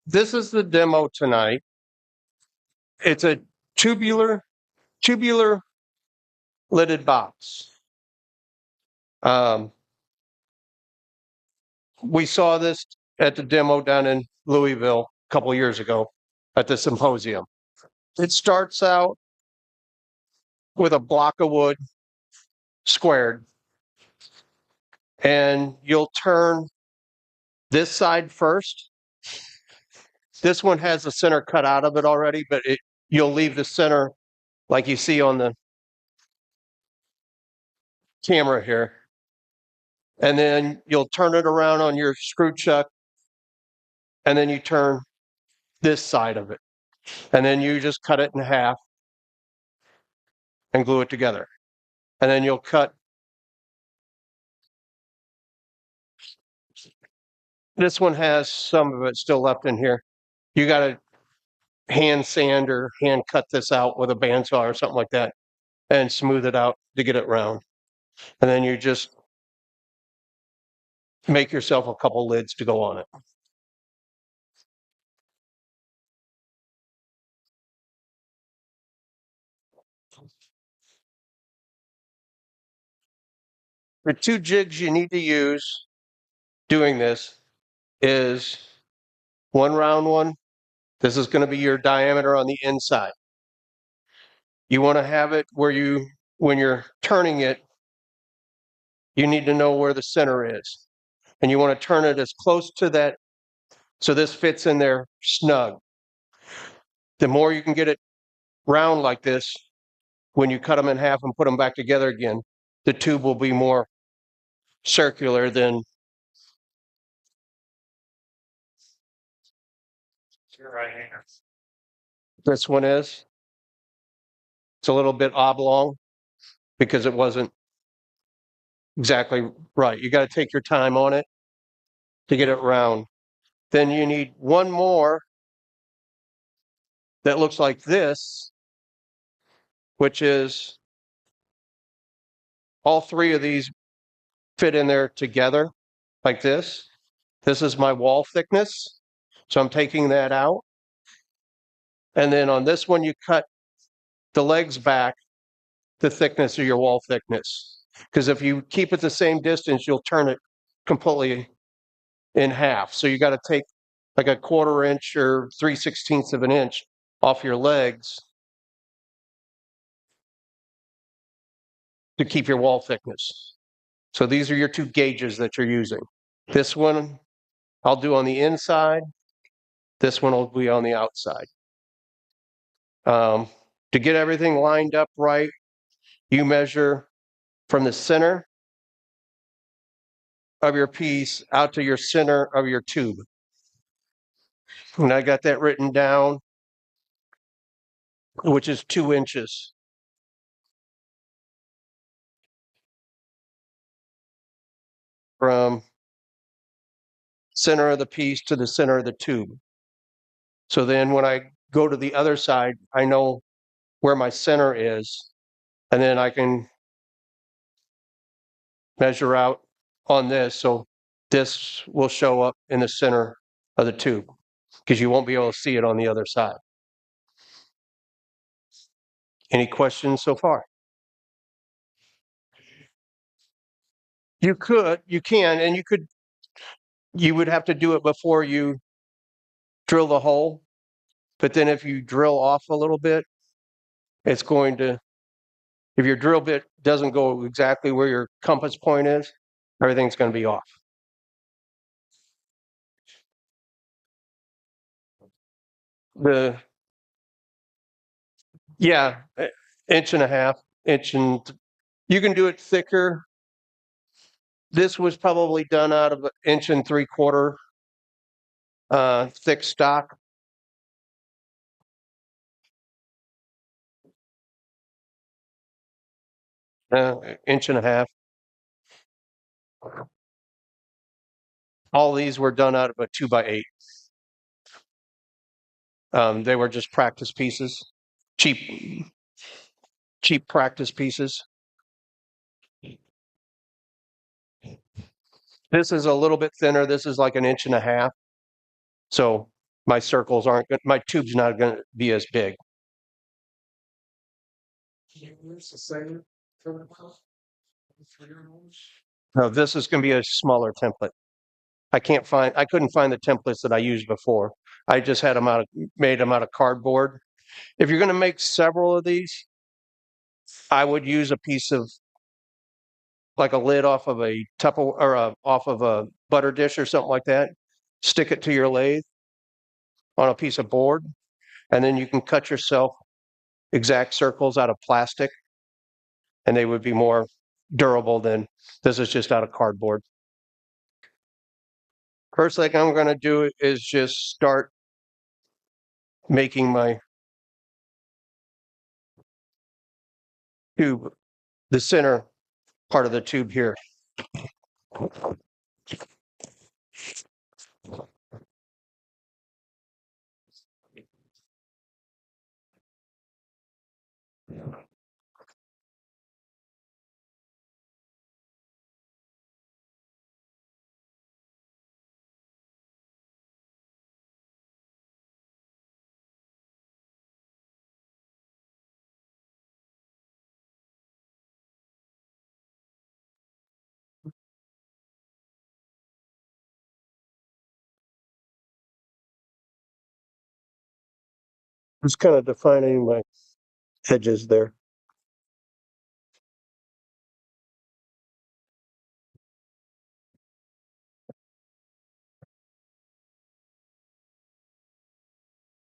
this is the demo tonight. It's a tubular lidded box. We saw this at the demo down in Louisville a couple of years ago at the symposium. It starts out with a block of wood squared, and you'll turn this side first. This one has the center cut out of it already, but you'll leave the center like you see on the camera here. And then you'll turn it around on your screw chuck, and then you turn this side of it. And then you just cut it in half and glue it together. And then you'll cut. This one has some of it still left in here. You got to hand sand or hand cut this out with a bandsaw or something like that and smooth it out to get it round. And then you just make yourself a couple lids to go on it. The two jigs you need to use doing this is one round one. This is going to be your diameter on the inside. You want to have it where when you're turning it, you need to know where the center is. And you want to turn it as close to that so this fits in there snug. The more you can get it round like this, when you cut them in half and put them back together again, the tube will be more circular than this one is. It's a little bit oblong because it wasn't exactly right. You got to take your time on it to get it round. Then you need one more that looks like this, which is all three of these fit in there together like this. This is my wall thickness. So I'm taking that out. And then on this one, you cut the legs back the thickness of your wall thickness. Because if you keep it the same distance, you'll turn it completely in half. So you got to take like a 1/4 inch or 3/16 of an inch off your legs to keep your wall thickness. So these are your two gauges that you're using. This one I'll do on the inside. This one will be on the outside. To get everything lined up right, you measure from the center of your piece out to your center of your tube. And I got that written down, which is 2 inches. From center of the piece to the center of the tube. So then when I go to the other side, I know where my center is, and then I can measure out on this. So this will show up in the center of the tube because you won't be able to see it on the other side. Any questions so far? You can, and you would have to do it before you drill the hole. But then if you drill off a little bit, it's going to, if your drill bit doesn't go exactly where your compass point is, everything's going to be off. Yeah, inch and a half, you can do it thicker. This was probably done out of 1 3/4 thick stock. Inch and a half. All these were done out of a 2x8. They were just practice pieces, cheap practice pieces. This is a little bit thinner. This is like 1.5 inches. So my circles aren't good. My tube's not going to be as big. No, this is going to be a smaller template. I couldn't find the templates that I used before. I just had them made them out of cardboard. If you're going to make several of these, I would use a piece of like a lid off of a Tupperware or off of a butter dish or something like that. Stick it to your lathe on a piece of board, and then you can cut yourself exact circles out of plastic, and they would be more durable than this is just out of cardboard. First thing I'm going to do is just start making my tube, the center part of the tube here. Just kind of defining my edges there.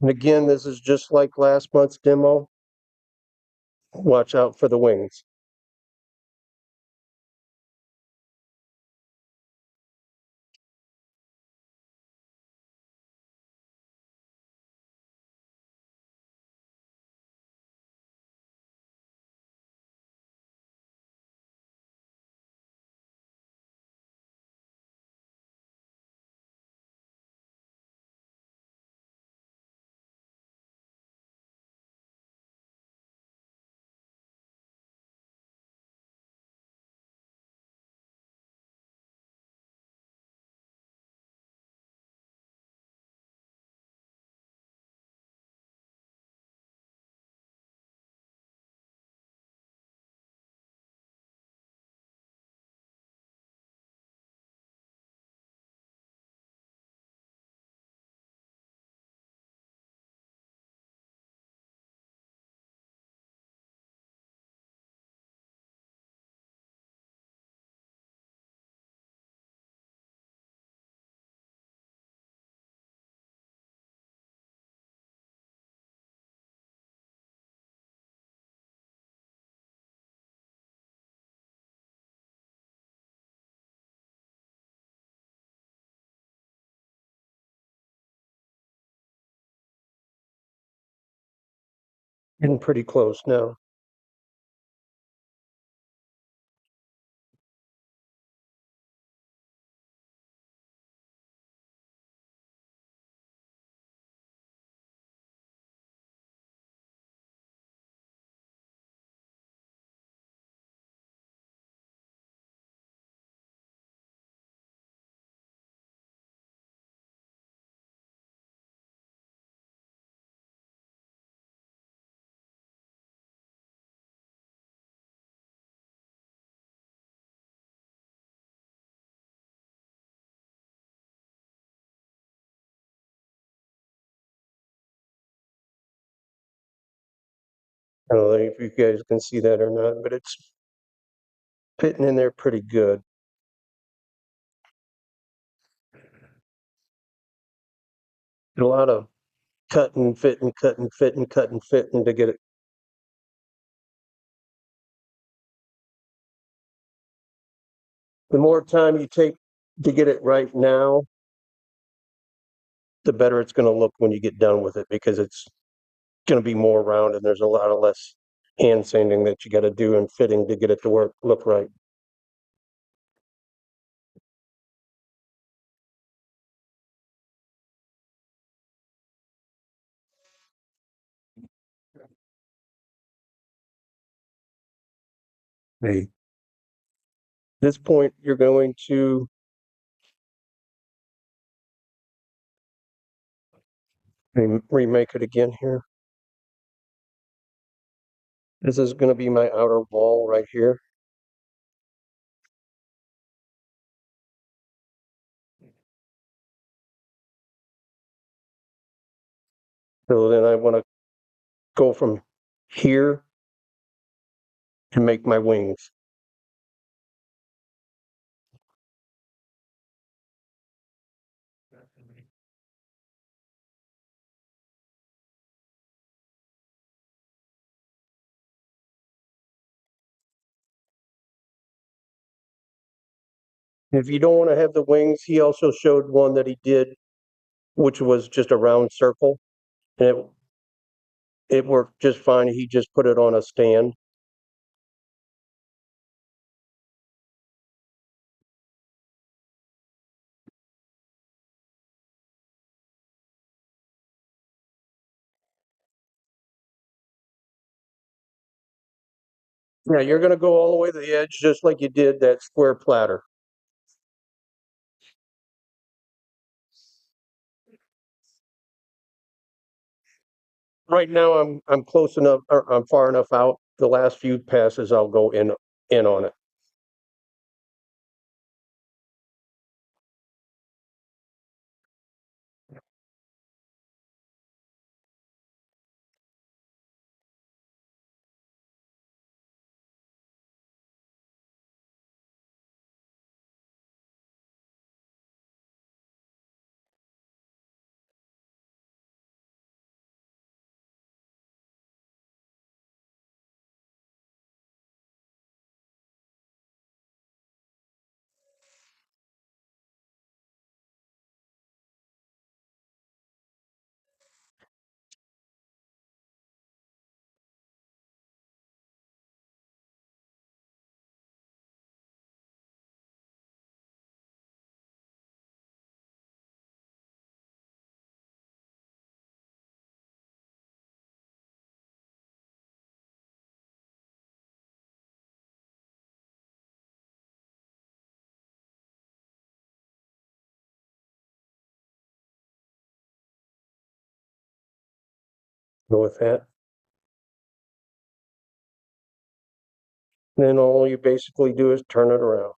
And again, this is just like last month's demo. Watch out for the wings. Getting pretty close now. I don't know if you guys can see that or not, but it's fitting in there pretty good. A lot of cutting, fitting, cutting, fitting, cutting, fitting to get it. The more time you take to get it right now, the better it's going to look when you get done with it because it's going to be more round and there's a lot of less hand sanding that you got to do and fitting to get it to look right. Hey, at this point, you're going to Remake it again here. This is going to be my outer wall right here. So then I want to go from here and make my wings. If you don't want to have the wings, he also showed one that he did, which was just a round circle, and it worked just fine. He just put it on a stand. Yeah, you're going to go all the way to the edge, just like you did that square platter. Right now, I'm close enough, or I'm far enough out. The last few passes, I'll go in on it. Go with that. Then all you basically do is turn it around.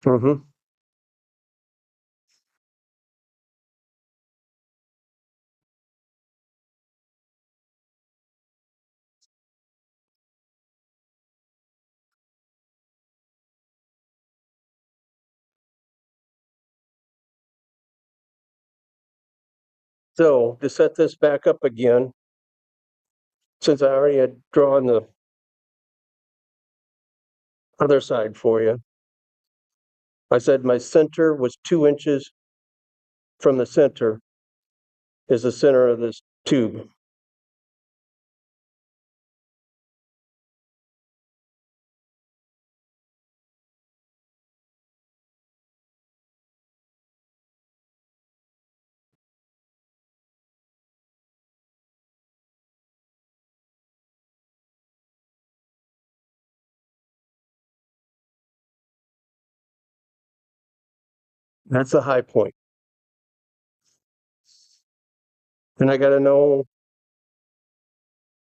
Mm-hmm. So to set this back up again, since I already had drawn the other side for you, I said my center was 2 inches from the center is the center of this tube. That's the high point. And I got to know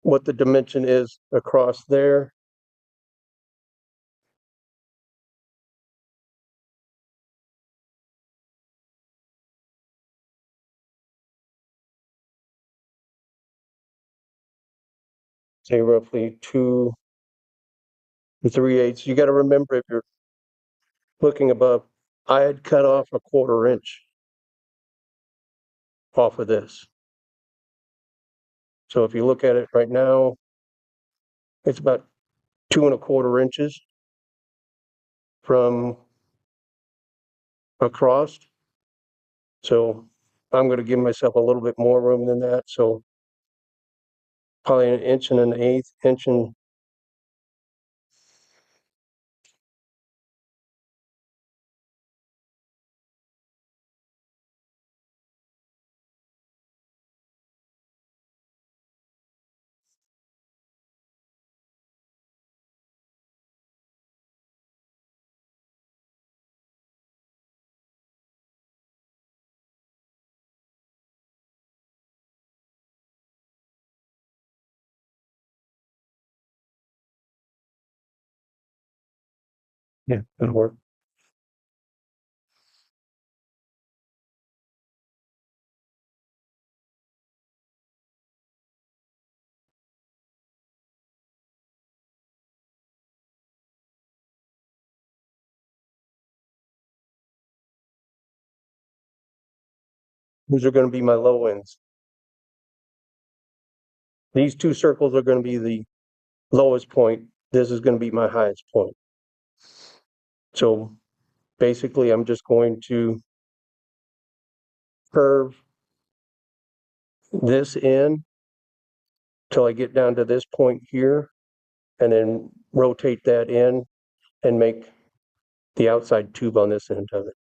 what the dimension is across there. Say roughly 2 3/8. You got to remember, if you're looking above, I had cut off a 1/4 inch off of this. So if you look at it right now, it's about 2 1/4 inches from across. So I'm going to give myself a little bit more room than that. So probably 1 1/8 inch and Yeah, that'll work. These are going to be my low ends. These two circles are going to be the lowest point. This is going to be my highest point. So basically, I'm just going to curve this in till I get down to this point here, and then rotate that in and make the outside tube on this end of it.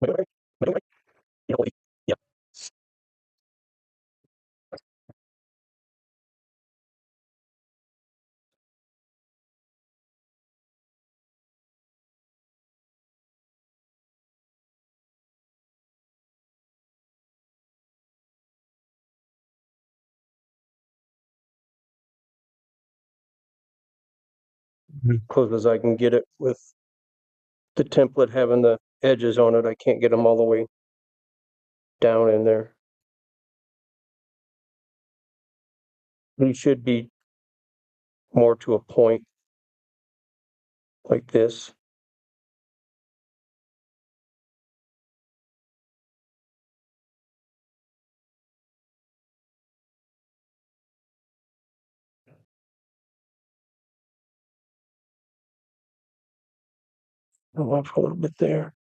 Yeah. Close as I can get it with the template having the edges on it. I can't get them all the way down in there. These should be more to a point like this. Go off a little bit there.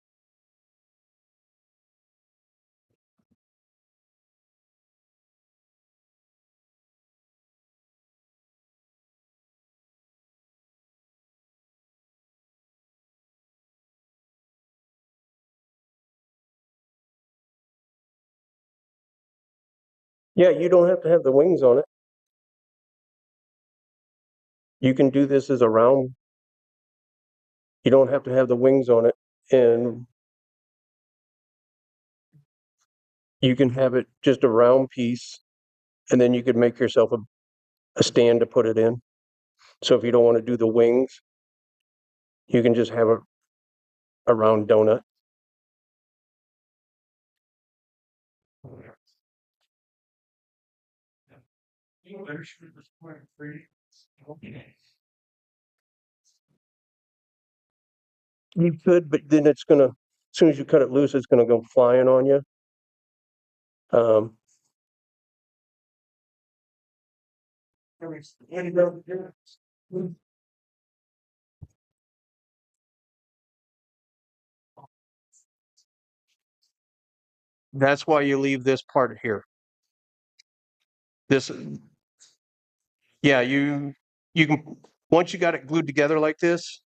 Yeah, you don't have to have the wings on it. You can do this as a round. You don't have to have the wings on it. And you can have it just a round piece, and then you could make yourself a stand to put it in. So if you don't want to do the wings, you can just have a round donut. You could, but then it's gonna, as soon as you cut it loose, it's gonna go flying on you. Um, that's why you leave this part here. This, yeah, you can, once you got it glued together like this,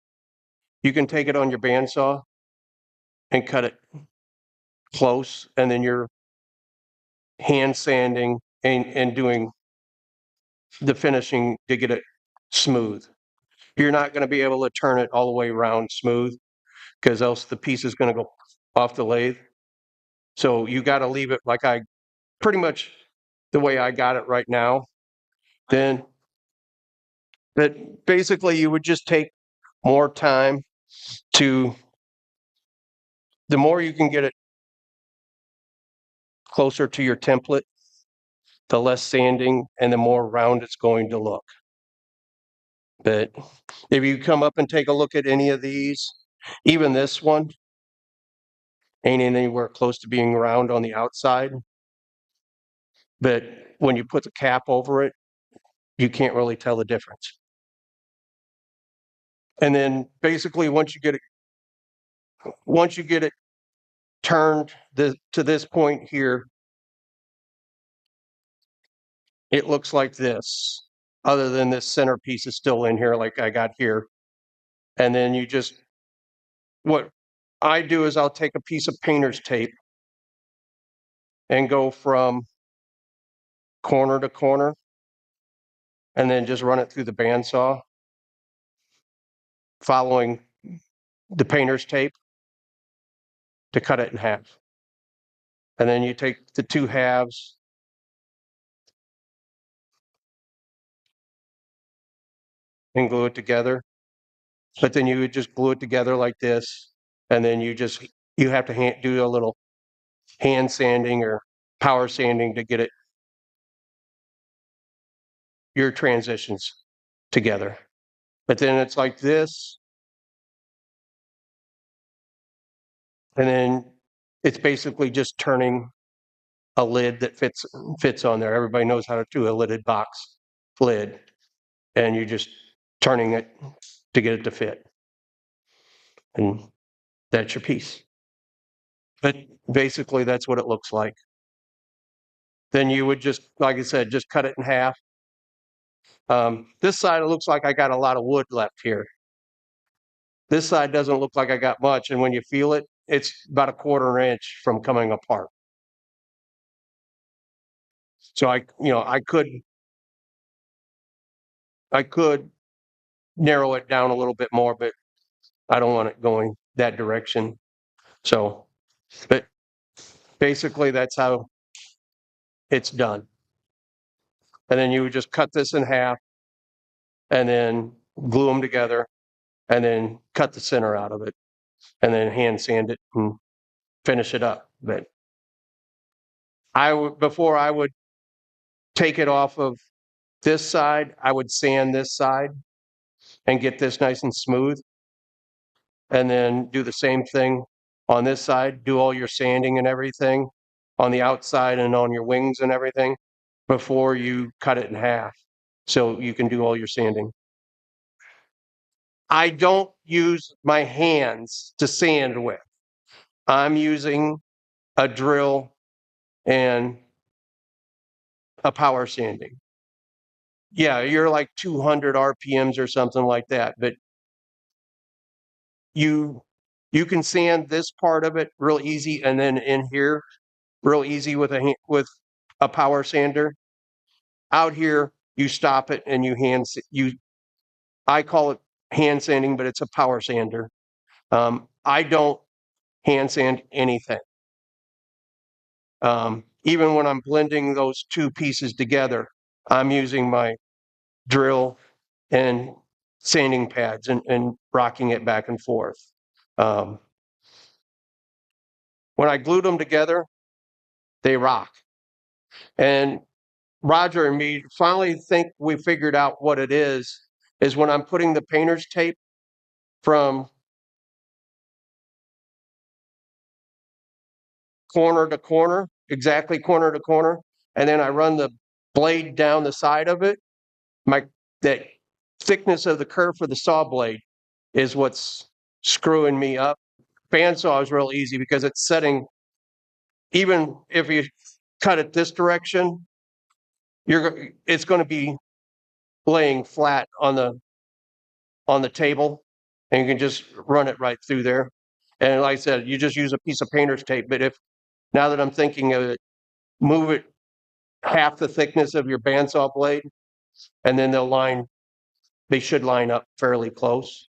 you can take it on your bandsaw and cut it close, and then you're hand sanding and doing the finishing to get it smooth. you're not going to be able to turn it all the way around smooth because else the piece is going to go off the lathe. So you got to leave it like I pretty much the way I got it right now. Then that basically you would just take more time to, the more you can get it closer to your template, the less sanding and the more round it's going to look. But if you come up and take a look at any of these, even this one ain't anywhere close to being round on the outside. But when you put the cap over it, you can't really tell the difference. And then basically once you get it turned to this point here, it looks like this, other than this centerpiece is still in here like I got here. And then you just, what I do is I'll take a piece of painter's tape and go from corner to corner and then just run it through the bandsaw, following the painter's tape to cut it in half. And then you take the two halves and glue it together. But then you would just glue it together like this. And then you have to do a little hand sanding or power sanding to get your transitions together. But then it's like this. And then it's basically just turning a lid that fits on there. Everybody knows how to do a lidded box lid. And you're just turning it to get it to fit. And that's your piece. But basically that's what it looks like. Then you would just, like I said, just cut it in half. This side, it looks like I got a lot of wood left here. This side doesn't look like I got much. And when you feel it, it's about a 1/4 inch from coming apart. So I could narrow it down a little bit more, but I don't want it going that direction. So, but basically that's how it's done. And then you would just cut this in half and then glue them together and then cut the center out of it and then hand sand it and finish it up. But before I would take it off of this side, I would sand this side and get this nice and smooth. And then do the same thing on this side, do all your sanding and everything on the outside and on your wings and everything before you cut it in half. So you can do all your sanding. I don't use my hands to sand with. I'm using a drill and a power sanding. Yeah, you're like 200 RPMs or something like that, but you can sand this part of it real easy, and then in here real easy with a power sander. Out here, you stop it and I call it hand sanding, but it's a power sander. I don't hand sand anything. Even when I'm blending those two pieces together, I'm using my drill and sanding pads and rocking it back and forth. When I glued them together, they rock. And Roger and me finally think we figured out what it is when I'm putting the painter's tape from corner to corner, exactly corner to corner, and then I run the blade down the side of it. That thickness of the curve for the saw blade is what's screwing me up. Bandsaw is real easy because it's setting, even if you cut it this direction, it's going to be laying flat on the table, and you can just run it right through there. And like I said, you just use a piece of painter's tape. But now that I'm thinking of it, move it half the thickness of your bandsaw blade, and then they'll line They should line up fairly close.